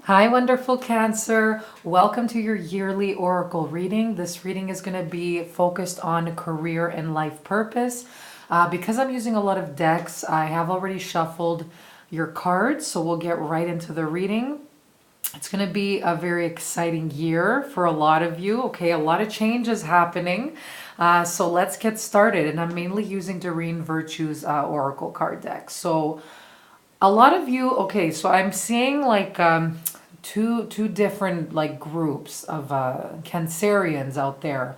Hi, wonderful Cancer. Welcome to your yearly oracle reading. This reading is going to be focused on career and life purpose. Because I'm using a lot of decks, I have already shuffled your cards, so we'll get right into the reading. It's going to be a very exciting year for a lot of you. Okay, a lot of change is happening. So let's get started. And I'm mainly using Doreen Virtue's oracle card deck. So a lot of you, okay, so I'm seeing like two different like groups of Cancerians out there.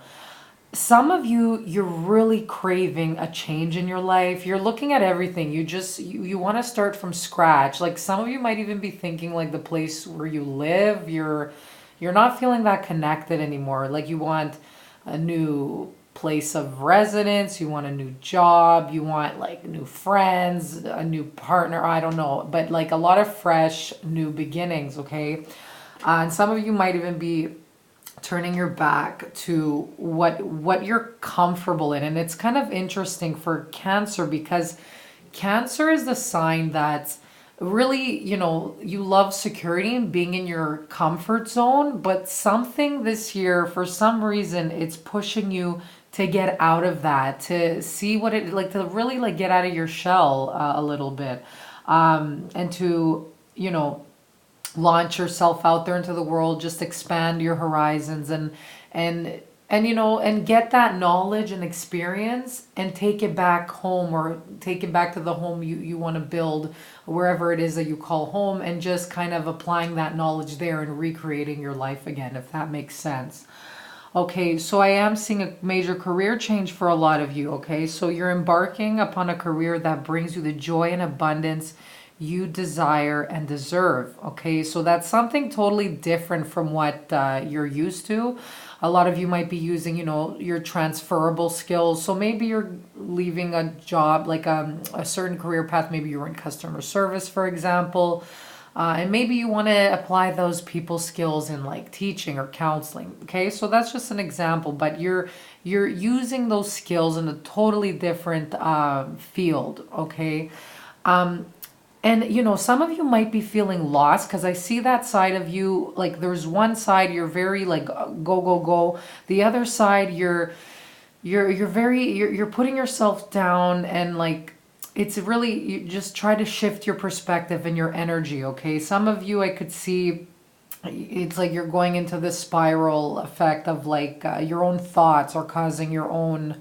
Some of you, you're really craving a change in your life. You're looking at everything. You want to start from scratch. Like some of you might even be thinking like the place where you live, you're not feeling that connected anymore. Like you want a new place of residence, you want a new job, you want like new friends, a new partner, I don't know, but like a lot of fresh new beginnings, okay? And some of you might even be turning your back to what you're comfortable in. And it's kind of interesting for Cancer because Cancer is the sign that really, you love security and being in your comfort zone, but something this year, for some reason, it's pushing you to get out of that, to see what it like, to really like get out of your shell a little bit, and to, launch yourself out there into the world, just expand your horizons and and get that knowledge and experience and take it back home, or take it back to the home you want to build, wherever it is that you call home, and just kind of applying that knowledge there and recreating your life again, if that makes sense. Okay, so I am seeing a major career change for a lot of you, okay? So you're embarking upon a career that brings you the joy and abundance you desire and deserve, okay? So that's something totally different from what you're used to. A lot of you might be using, your transferable skills. So maybe you're leaving a job, like a certain career path. Maybe you're in customer service, for example. And maybe you want to apply those people skills in like teaching or counseling. Okay, so that's just an example, but you're using those skills in a totally different field. Okay, and some of you might be feeling lost because I see that side of you. Like there's one side you're very like go go go. The other side you're putting yourself down, and like it's really, you just try to shift your perspective and your energy, okay? Some of you, I could see it's like you're going into this spiral effect of like your own thoughts are causing your own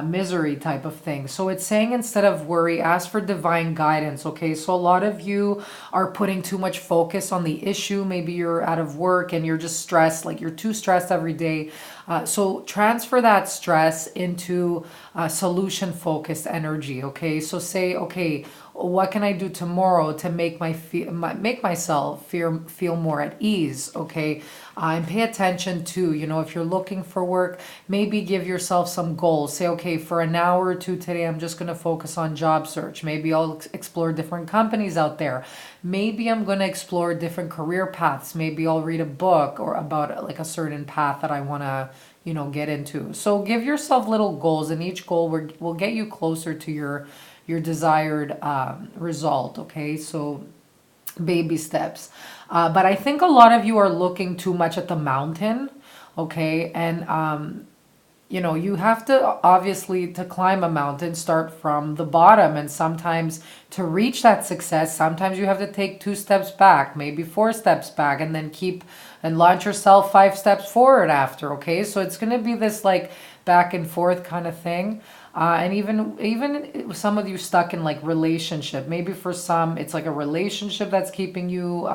misery type of thing. So it's saying, instead of worry, ask for divine guidance. Okay, so a lot of you are putting too much focus on the issue. Maybe you're out of work and you're just stressed, like you're too stressed every day. So transfer that stress into solution focused energy. Okay, so say, okay, what can I do tomorrow to make myself feel more at ease? Okay, and pay attention to, if you're looking for work, maybe give yourself some goals. Say, okay, for an hour or two today, I'm just going to focus on job search. Maybe I'll explore different companies out there. Maybe I'm going to explore different career paths. Maybe I'll read a book or about like a certain path that I want to get into. So give yourself little goals, and each goal will get you closer to your desired result. Okay, so baby steps. But I think a lot of you are looking too much at the mountain. Okay, and you have to, obviously, to climb a mountain, start from the bottom. And sometimes to reach that success, sometimes you have to take 2 steps back, maybe 4 steps back, and then keep and launch yourself 5 steps forward after. Okay, so it's going to be this like back and forth kind of thing. And even some of you stuck in like relationship. Maybe for some it's like a relationship that's keeping you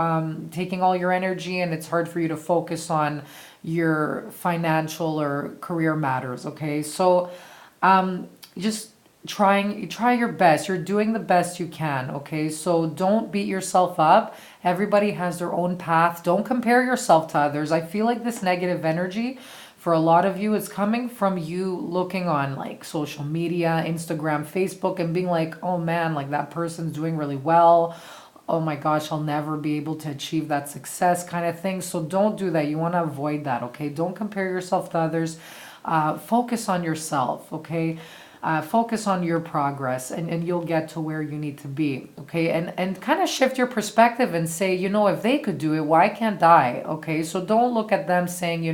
taking all your energy, and it's hard for you to focus on your financial or career matters. Okay, so just try your best. You're doing the best you can. Okay, so don't beat yourself up. Everybody has their own path. Don't compare yourself to others. I feel like this negative energy, for a lot of you, is coming from you looking on like social media, Instagram, Facebook, and being like, oh man, like that person's doing really well. Oh my gosh, I'll never be able to achieve that success kind of thing. So don't do that. You want to avoid that. Okay, don't compare yourself to others. Focus on yourself. Okay. Focus on your progress, and you'll get to where you need to be. Okay. And kind of shift your perspective and say, if they could do it, why can't I? Okay. So don't look at them saying,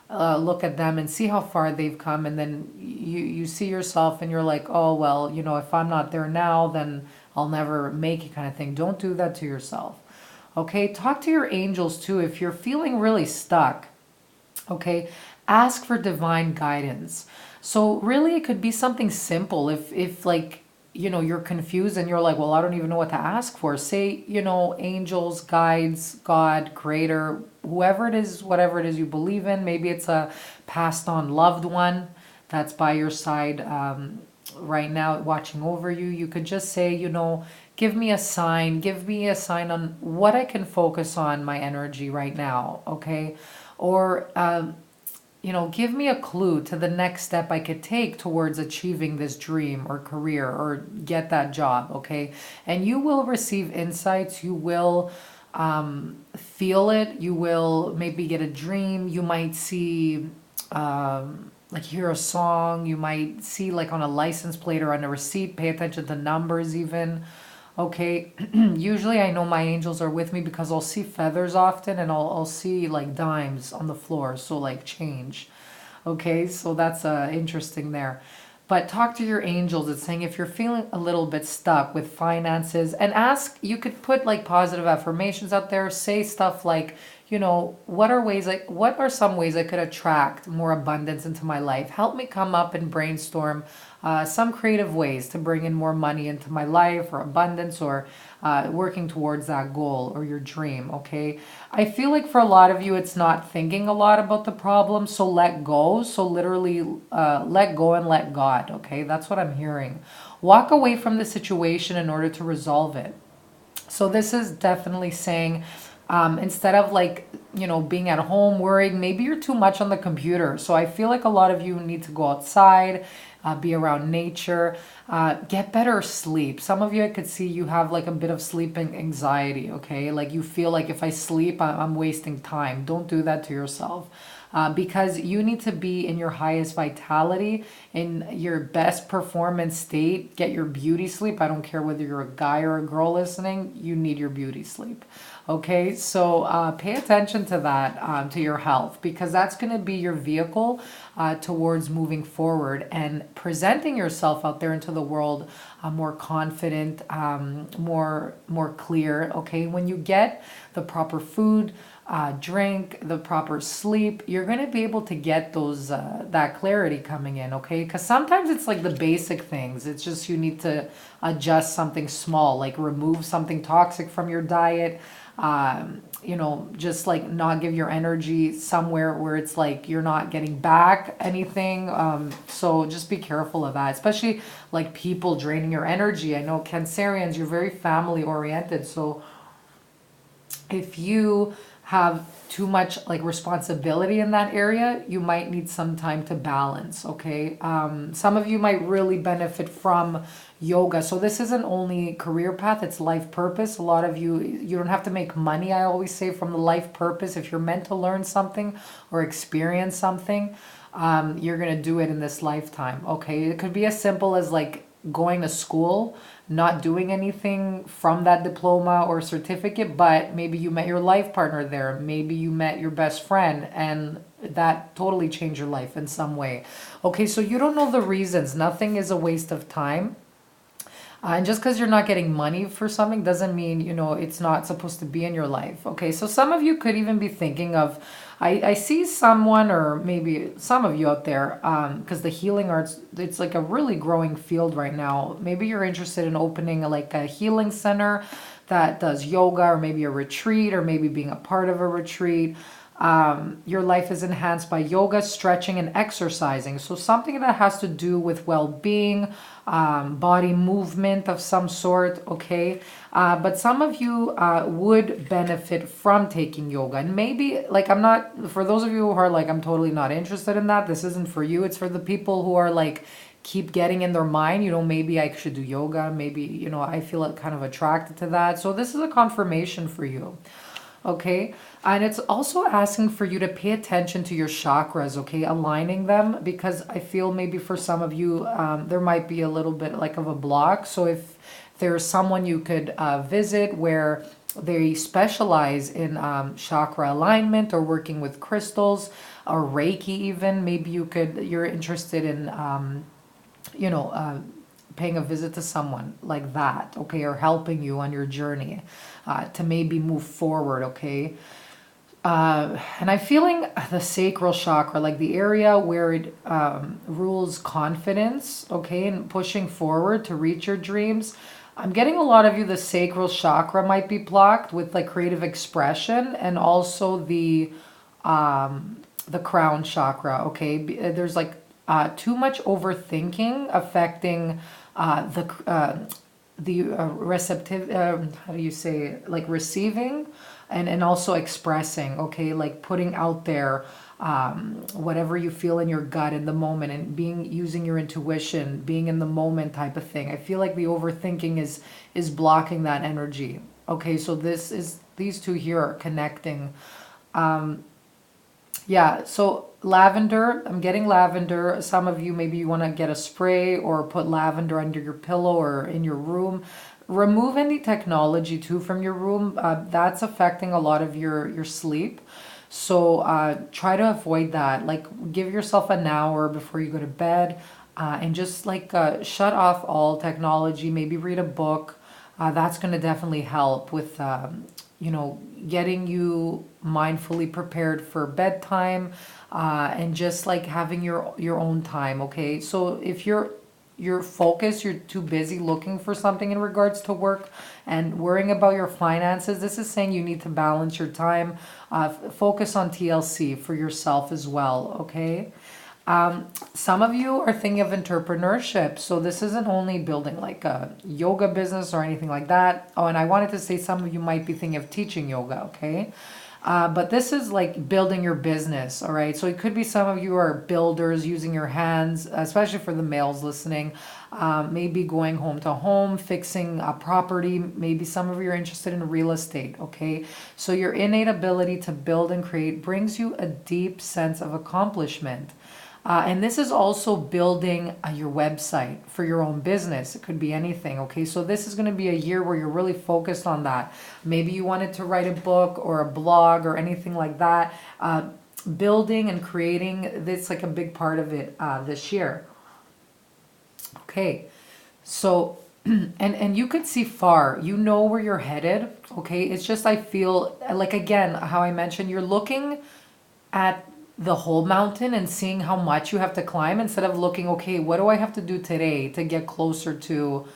look at them and see how far they've come, and then you see yourself and you're like, oh well, if I'm not there now, then I'll never make it, kind of thing. Don't do that to yourself. Okay. Talk to your angels too if you're feeling really stuck. Okay. Ask for divine guidance. So really it could be something simple. If like, you're confused and you're like, well, I don't even know what to ask for. Say, angels, guides, God, creator, whoever it is, whatever it is you believe in. Maybe it's a passed on loved one that's by your side right now watching over you. You could just say, give me a sign. Give me a sign on what I can focus on my energy right now. Okay. Or, give me a clue to the next step I could take towards achieving this dream or career or get that job, okay? And you will receive insights. You will feel it. You will maybe get a dream. You might see, like hear a song. You might see like on a license plate or on a receipt. Pay attention to numbers even. Okay, usually I know my angels are with me because I'll see feathers often, and I'll see like dimes on the floor, so like change. Okay, so that's interesting there. But talk to your angels. It's saying if you're feeling a little bit stuck with finances, and ask, you could put like positive affirmations out there. Say stuff like, what are some ways I could attract more abundance into my life? Help me come up and brainstorm some creative ways to bring in more money into my life, or abundance, or working towards that goal or your dream. Okay. I feel like for a lot of you, it's not thinking a lot about the problem. So let go. So literally let go and let God. Okay. That's what I'm hearing. Walk away from the situation in order to resolve it. So this is definitely saying, instead of like, being at home worrying, maybe you're too much on the computer. So I feel like a lot of you need to go outside, be around nature, get better sleep. Some of you, I could see you have like a bit of sleeping anxiety, okay? Like you feel like if I sleep, I'm wasting time. Don't do that to yourself. Because you need to be in your highest vitality, in your best performance state. Get your beauty sleep. I don't care whether you're a guy or a girl listening, you need your beauty sleep. Okay, so pay attention to that, to your health, because that's going to be your vehicle towards moving forward and presenting yourself out there into the world more confident, more clear. Okay, when you get the proper food, drink, the proper sleep, you're going to be able to get those that clarity coming in. Okay, because sometimes it's like the basic things. It's just you need to adjust something small, like remove something toxic from your diet. Just like not give your energy somewhere where it's like you're not getting back anything. So just be careful of that, especially like people draining your energy. I know Cancerians, you're very family oriented. So if you have too much like responsibility in that area, you might need some time to balance. Okay. Some of you might really benefit from yoga. So this isn't only career path, it's life purpose. A lot of you don't have to make money, I always say, from the life purpose. If you're meant to learn something or experience something, you're going to do it in this lifetime. Okay. It could be as simple as like going to school, not doing anything from that diploma or certificate, but maybe you met your life partner there. Maybe you met your best friend and that totally changed your life in some way. Okay, so you don't know the reasons. Nothing is a waste of time. And just because you're not getting money for something doesn't mean, it's not supposed to be in your life. Okay, so some of you could even be thinking of, I see someone, or maybe some of you out there, because the healing arts, it's like a really growing field right now. Maybe you're interested in opening like a healing center that does yoga, or maybe a retreat, or maybe being a part of a retreat. Your life is enhanced by yoga, stretching, and exercising. So something that has to do with well-being, body movement of some sort, okay? But some of you would benefit from taking yoga. And maybe, like, for those of you who are like, I'm totally not interested in that, this isn't for you. It's for the people who are like, keep getting in their mind, maybe I should do yoga. Maybe, I feel kind of attracted to that. So this is a confirmation for you. Okay. And it's also asking for you to pay attention to your chakras, okay, aligning them, because I feel maybe for some of you, there might be a little bit like of a block. So if there's someone you could visit where they specialize in chakra alignment or working with crystals or Reiki, even maybe you're interested in, you know, paying a visit to someone like that, okay, or helping you on your journey to maybe move forward, okay. And I'm feeling the sacral chakra, like the area where it rules confidence, okay, and pushing forward to reach your dreams. I'm getting a lot of you, the sacral chakra might be blocked with like creative expression, and also the crown chakra, okay. There's like too much overthinking affecting the receptive, how do you say, like receiving and also expressing, okay, like putting out there whatever you feel in your gut in the moment, and using your intuition, being in the moment type of thing. I feel like the overthinking is blocking that energy. Okay, so these two here are connecting. Yeah, so lavender, I'm getting lavender. Some of you, maybe you want to get a spray or put lavender under your pillow or in your room. Remove any technology too from your room. That's affecting a lot of your sleep. So try to avoid that. Like give yourself an hour before you go to bed, and just like shut off all technology. Maybe read a book. That's going to definitely help with you know, getting you mindfully prepared for bedtime, and just like having your own time. Okay, so if you're focused, you're too busy looking for something in regards to work and worrying about your finances, this is saying you need to balance your time. Focus on TLC for yourself as well. Okay. Some of you are thinking of entrepreneurship. So this isn't only building like a yoga business or anything like that. Oh, and I wanted to say some of you might be thinking of teaching yoga, okay? But this is like building your business, all right? So it could be some of you are builders using your hands, especially for the males listening. Maybe going home to home, fixing a property. Maybe some of you are interested in real estate, okay? So your innate ability to build and create brings you a deep sense of accomplishment. And this is also building your website for your own business. It could be anything, okay? So this is going to be a year where you're really focused on that. Maybe you wanted to write a book or a blog or anything like that. Building and creating, that's like a big part of it this year. Okay, so, and you could see far, you know where you're headed, okay? It's just, I feel like, again, how I mentioned, you're looking at the whole mountain and seeing how much you have to climb instead of looking, okay, what do I have to do today to get closer to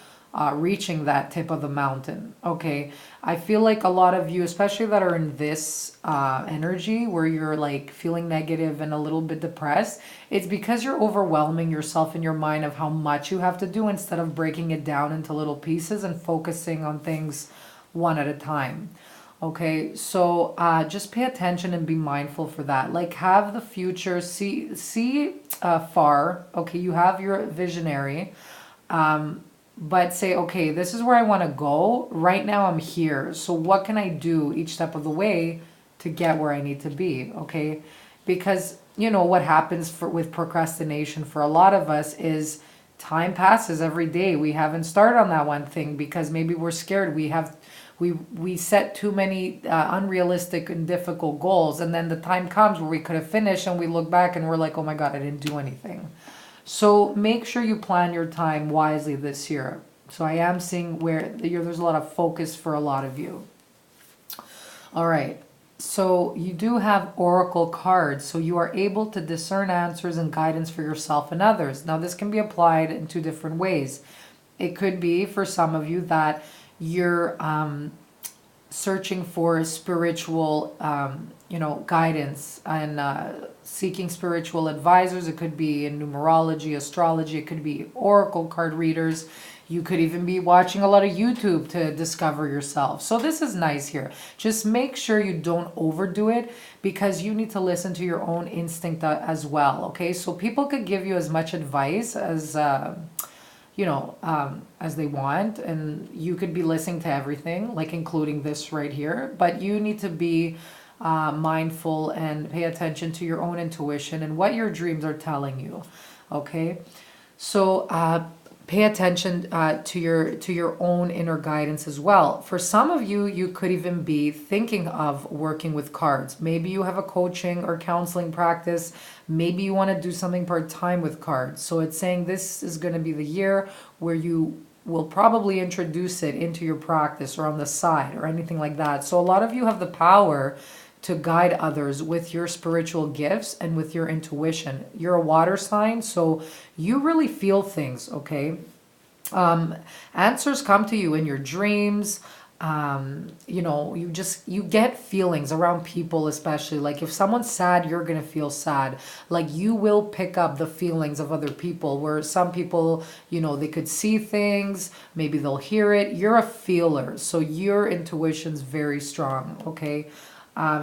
reaching that tip of the mountain? Okay, I feel like a lot of you, especially that are in this energy where you're like feeling negative and a little bit depressed, it's because you're overwhelming yourself in your mind of how much you have to do instead of breaking it down into little pieces and focusing on things one at a time. Okay, so just pay attention and be mindful for that. Like have the future, see far. Okay, you have your visionary, but say, okay, this is where I want to go. Right now I'm here. So what can I do each step of the way to get where I need to be? Okay, because you know what happens with procrastination for a lot of us is time passes every day. We haven't started on that one thing because maybe we're scared. We set too many unrealistic and difficult goals, and then the time comes where we could have finished and we look back and we're like, oh my god, I didn't do anything. So make sure you plan your time wisely this year. So I am seeing where there's a lot of focus for a lot of you. All right, so you do have oracle cards, so you are able to discern answers and guidance for yourself and others. Now this can be applied in two different ways. It could be for some of you that you're searching for spiritual, guidance and seeking spiritual advisors. It could be in numerology, astrology. It could be oracle card readers. You could even be watching a lot of YouTube to discover yourself. So this is nice here. Just make sure you don't overdo it because you need to listen to your own instinct as well, okay? So people could give you as much advice as as they want. And you could be listening to everything, like including this right here, but you need to be mindful and pay attention to your own intuition and what your dreams are telling you. Okay, so pay attention to your own inner guidance as well. For some of you, you could even be thinking of working with cards. Maybe you have a coaching or counseling practice. Maybe you want to do something part-time with cards. So it's saying this is going to be the year where you will probably introduce it into your practice or on the side or anything like that. So a lot of you have the power to guide others with your spiritual gifts and with your intuition. You're a water sign, so you really feel things, okay? Answers come to you in your dreams. You get feelings around people, especially. Like if someone's sad, you're going to feel sad. Like you will pick up the feelings of other people, where some people, they could see things, maybe they'll hear it. You're a feeler, so your intuition's very strong, okay?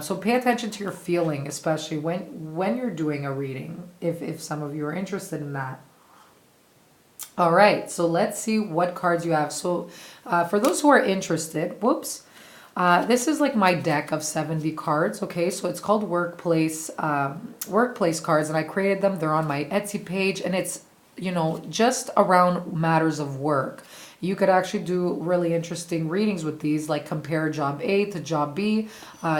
So pay attention to your feeling, especially when you're doing a reading, if some of you are interested in that. All right, so let's see what cards you have. So for those who are interested, this is like my deck of 70 cards, okay? So it's called workplace cards, and I created them. They're on my Etsy page, and it's, just around matters of work. You could actually do really interesting readings with these, like compare job A to job B,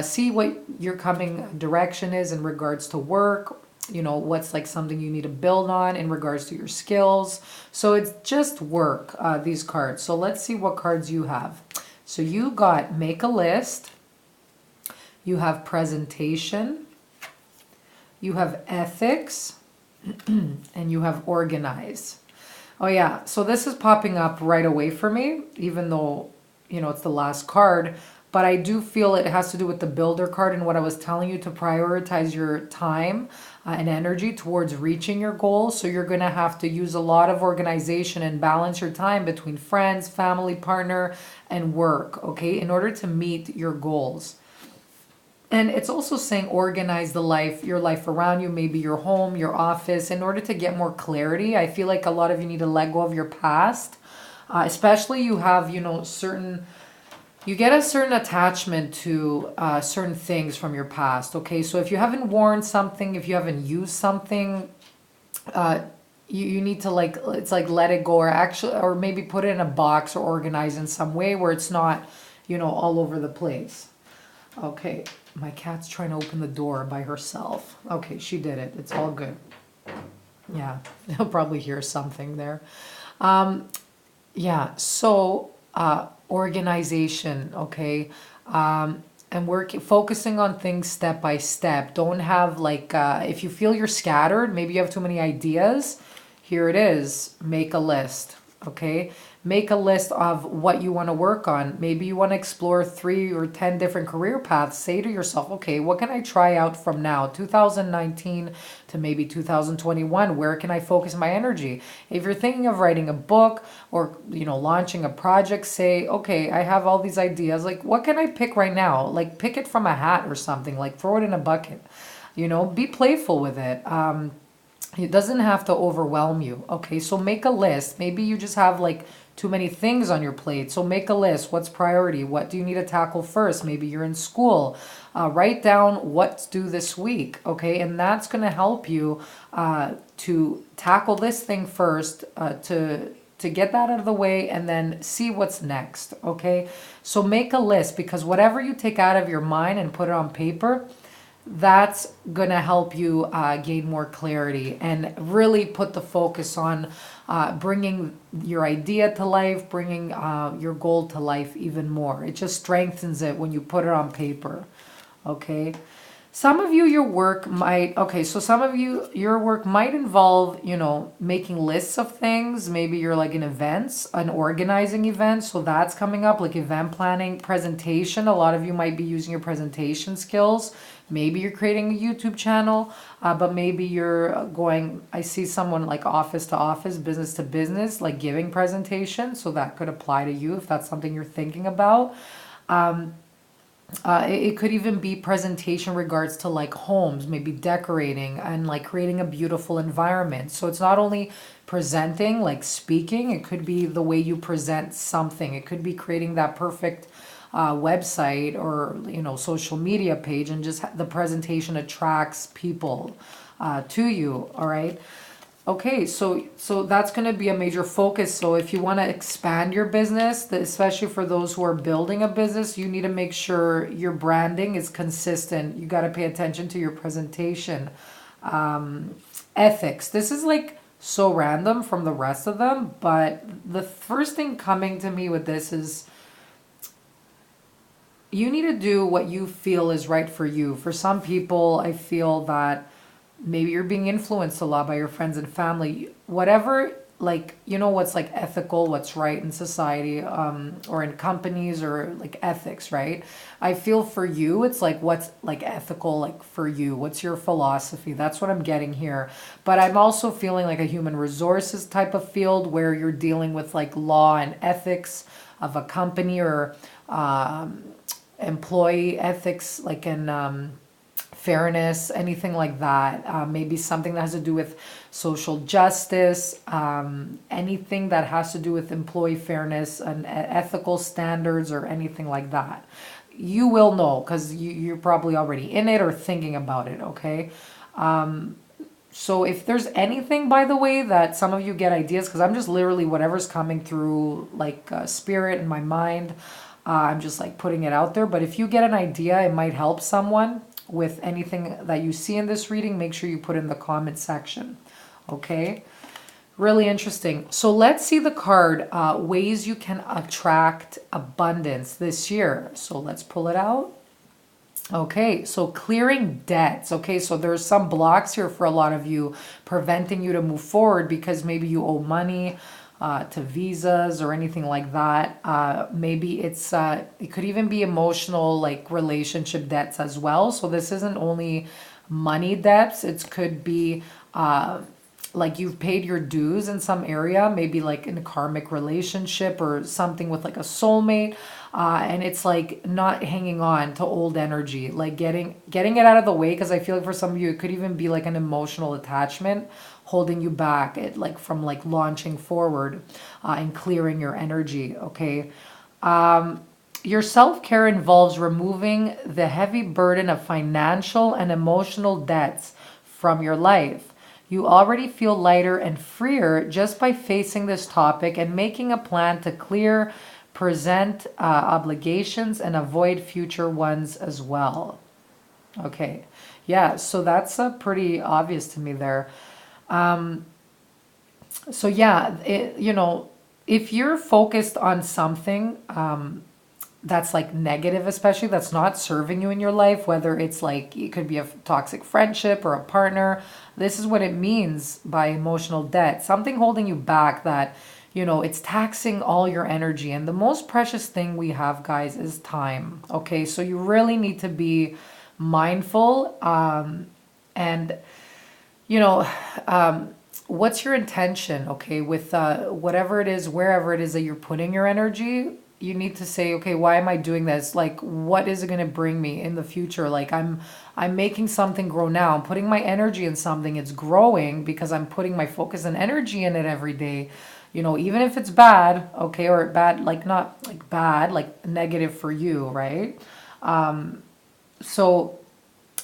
see what your coming direction is in regards to work, what's like something you need to build on in regards to your skills. So it's just work, these cards. So let's see what cards you have. So you got make a list, you have presentation, you have ethics, and you have organize. Oh yeah, so this is popping up right away for me, even though, it's the last card, but I do feel it has to do with the builder card and what I was telling you, to prioritize your time and energy towards reaching your goals. So you're going to have to use a lot of organization and balance your time between friends, family, partner, and work, okay, in order to meet your goals. And it's also saying organize your life around you, maybe your home, your office, in order to get more clarity. I feel like a lot of you need to let go of your past, especially you have, you get a certain attachment to certain things from your past, okay? So if you haven't worn something, if you haven't used something, you need to let it go, or maybe put it in a box or organize in some way where it's not, all over the place. Okay, my cat's trying to open the door by herself. Okay, she did it. It's all good. Yeah, he'll probably hear something there. So organization, okay? And focusing on things step by step. Don't have if you feel you're scattered, maybe you have too many ideas, here it is, make a list, okay? Make a list of what you want to work on. Maybe you want to explore 3 or 10 different career paths. Say to yourself, okay, what can I try out from now, 2019 to maybe 2021? Where can I focus my energy? If you're thinking of writing a book or, launching a project, say, okay, I have all these ideas. Like, what can I pick right now? Like, pick it from a hat or something. Like, throw it in a bucket. Be playful with it. It doesn't have to overwhelm you. Okay, so make a list. Maybe you just have too many things on your plate. So make a list. What's priority? What do you need to tackle first? Maybe you're in school. Write down what's due this week. Okay, and that's going to help you to tackle this thing first, to get that out of the way, and then see what's next. Okay, so make a list, because whatever you take out of your mind and put it on paper, that's going to help you gain more clarity and really put the focus on bringing your idea to life, bringing your goal to life even more. It just strengthens it when you put it on paper, okay? Some of you, your work might involve, making lists of things. Maybe you're in events, an organizing event. So that's coming up, like event planning, presentation. A lot of you might be using your presentation skills. Maybe you're creating a YouTube channel, but maybe you're going, I see someone like office to office, business to business, like giving presentations. So that could apply to you if that's something you're thinking about. It could even be presentation regards to like homes, maybe decorating and like creating a beautiful environment. So it's not only presenting, like speaking, it could be the way you present something. It could be creating that perfect website or, you know, social media page, and just the presentation attracts people to you. All right. Okay, so that's going to be a major focus. So if you want to expand your business, especially for those who are building a business, you need to make sure your branding is consistent. You got to pay attention to your presentation. Ethics. This is like so random from the rest of them, but the first thing coming to me with this is you need to do what you feel is right for you. For some people, I feel that maybe you're being influenced a lot by your friends and family. Whatever, like, you know, what's like ethical, what's right in society, or in companies, or like ethics, right? I feel for you, it's like what's like ethical, like for you. What's your philosophy? That's what I'm getting here. But I'm also feeling like a human resources type of field where you're dealing with like law and ethics of a company, or employee ethics, like in fairness, anything like that. Maybe something that has to do with social justice, anything that has to do with employee fairness and ethical standards, or anything like that. You will know because you're probably already in it or thinking about it, okay? So if there's anything, by the way, that some of you get ideas, because I'm just literally whatever's coming through like spirit in my mind, I'm just like putting it out there. But if you get an idea, it might help someone with anything that you see in this reading, make sure you put in the comment section. Okay? Really interesting. So let's see the card, ways you can attract abundance this year. So let's pull it out. Okay, so clearing debts. Okay, so there's some blocks here for a lot of you, preventing you to move forward because maybe you owe money to visas or anything like that. Maybe it could even be emotional, like relationship debts as well. So this isn't only money debts. It could be like you've paid your dues in some area, maybe like in a karmic relationship or something with like a soulmate. And it's like not hanging on to old energy, like getting it out of the way. Because I feel like for some of you, it could even be like an emotional attachment holding you back, like from like launching forward and clearing your energy. Okay. Your self-care involves removing the heavy burden of financial and emotional debts from your life. You already feel lighter and freer just by facing this topic and making a plan to clear present obligations and avoid future ones as well. Okay. Yeah, so that's pretty obvious to me there. So yeah, if you're focused on something that's like negative, especially that's not serving you in your life, whether it's like it could be a toxic friendship or a partner, this is what it means by emotional debt. Something holding you back that, it's taxing all your energy. And the most precious thing we have, guys, is time. Okay, so you really need to be mindful. And what's your intention, okay, with whatever it is, wherever it is that you're putting your energy. You need to say, okay, why am I doing this? Like, what is it going to bring me in the future? Like, I'm making something grow now. I'm putting my energy in something. It's growing because I'm putting my focus and energy in it every day. Even if it's bad, okay, or bad, like not like bad, like negative for you, right? So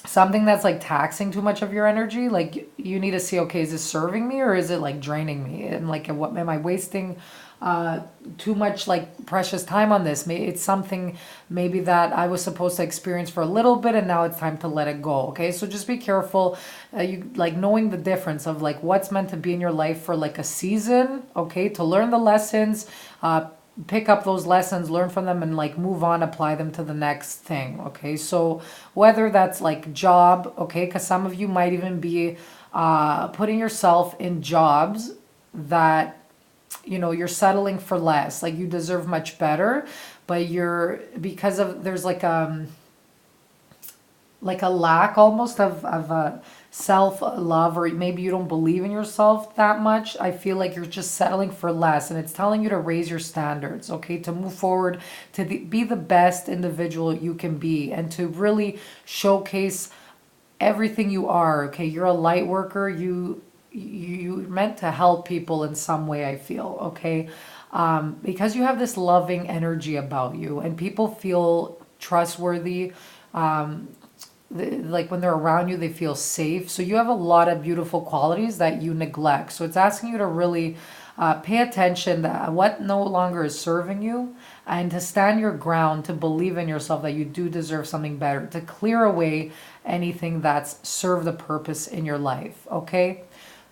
something that's like taxing too much of your energy, like you need to see, okay, is this serving me or is it like draining me? And like, what am I wasting too much like precious time on this? Maybe it's something maybe that I was supposed to experience for a little bit and now it's time to let it go. Okay, so just be careful. You like knowing the difference of like what's meant to be in your life for like a season, okay, to learn the lessons, pick up those lessons, learn from them, and like move on, apply them to the next thing. Okay, so whether that's like job, okay, because some of you might even be putting yourself in jobs that you're settling for less, like you deserve much better, but because of there's like like a lack almost of self-love, or maybe you don't believe in yourself that much. I feel like you're just settling for less, and it's telling you to raise your standards, okay, to move forward, to be the best individual you can be, and to really showcase everything you are. Okay, you're a light worker. You're meant to help people in some way, I feel, okay, because you have this loving energy about you, and people feel trustworthy. Like when they're around you, they feel safe. So you have a lot of beautiful qualities that you neglect. So it's asking you to really pay attention to what no longer is serving you, and to stand your ground, to believe in yourself that you do deserve something better, to clear away anything that's served a purpose in your life. Okay.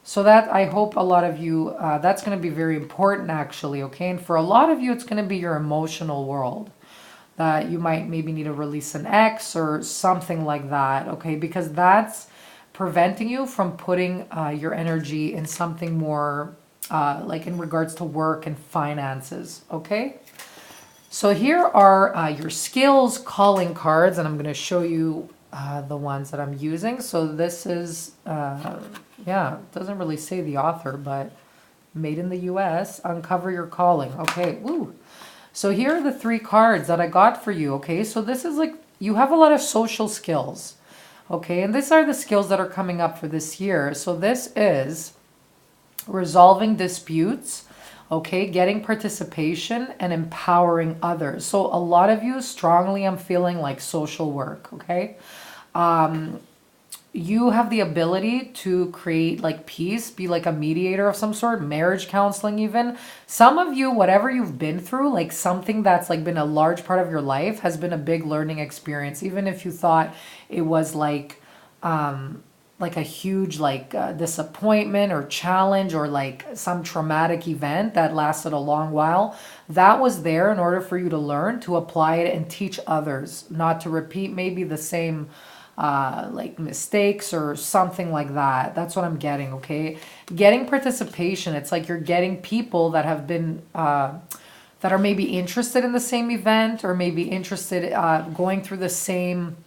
So that, I hope a lot of you, that's going to be very important actually. Okay. And for a lot of you, it's going to be your emotional world, that you might maybe need to release an ex or something like that, okay? Because that's preventing you from putting your energy in something more like in regards to work and finances, okay? So here are your skills calling cards, and I'm going to show you the ones that I'm using. So this is, yeah, it doesn't really say the author, but made in the US, Uncover Your Calling. Okay, woo. So here are the 3 cards that I got for you, okay? So this is like, you have a lot of social skills, okay? And these are the skills that are coming up for this year. So this is resolving disputes, okay? Getting participation and empowering others. So a lot of you strongly, I'm feeling like social work, okay? You have the ability to create like peace, be like a mediator of some sort, marriage counseling even. Some of you, whatever you've been through, like something that's like been a large part of your life has been a big learning experience. Even if you thought it was like a huge disappointment or challenge, or like some traumatic event that lasted a long while, that was there in order for you to learn, to apply it and teach others, not to repeat maybe the same like mistakes or something like that. That's what I'm getting, okay? Getting participation, it's like you're getting people that have been that are maybe interested in the same event, or maybe interested going through the same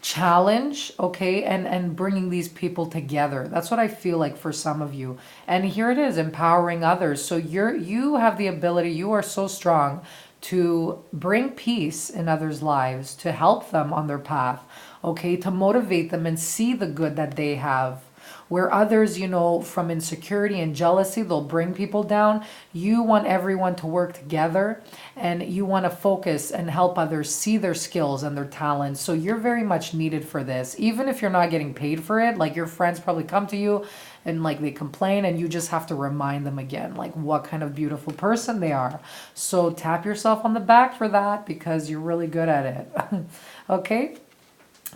challenge, okay, and bringing these people together. That's what I feel like for some of you. And here it is, empowering others. So you have the ability, you are so strong to bring peace in others' lives, to help them on their path, okay, to motivate them and see the good that they have. Where others, you know, from insecurity and jealousy, they'll bring people down. You want everyone to work together, and you want to focus and help others see their skills and their talents. So you're very much needed for this. Even if you're not getting paid for it, like your friends probably come to you and like they complain, and you just have to remind them again, like what kind of beautiful person they are. So tap yourself on the back for that, because you're really good at it. Okay.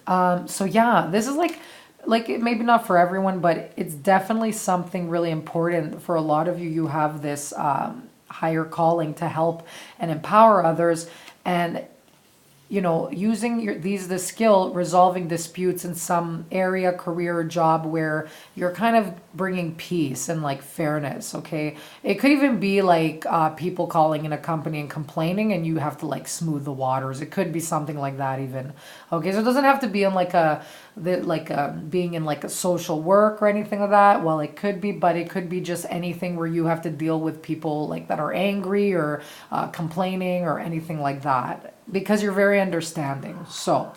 So yeah, this is like it maybe not for everyone, but it's definitely something really important for a lot of you. You have this higher calling to help and empower others, and you know, using the skill, resolving disputes in some area, career or job, where you're kind of bringing peace and like fairness, okay? It could even be like people calling in a company and complaining, and you have to like smooth the waters. It could be something like that even, okay? So it doesn't have to be in being in like a social work or anything like that. Well, it could be, but it could be just anything where you have to deal with people like that are angry or complaining or anything like that, because you're very understanding. So,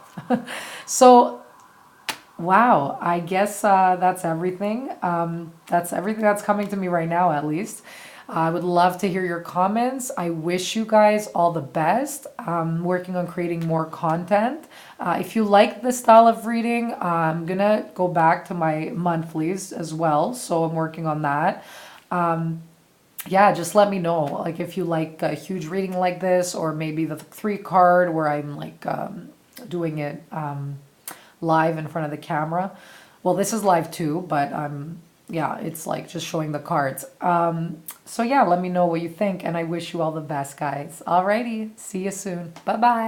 so wow, I guess that's everything. That's everything that's coming to me right now, at least. I would love to hear your comments. I wish you guys all the best. I'm working on creating more content. If you like this style of reading, I'm gonna go back to my monthlies as well. So I'm working on that. Yeah, just let me know, like if you like a huge reading like this, or maybe the 3 card where I'm like doing it live in front of the camera. Well, this is live too, but yeah, it's like just showing the cards. So yeah, let me know what you think, and I wish you all the best, guys. Alrighty, see you soon. Bye bye.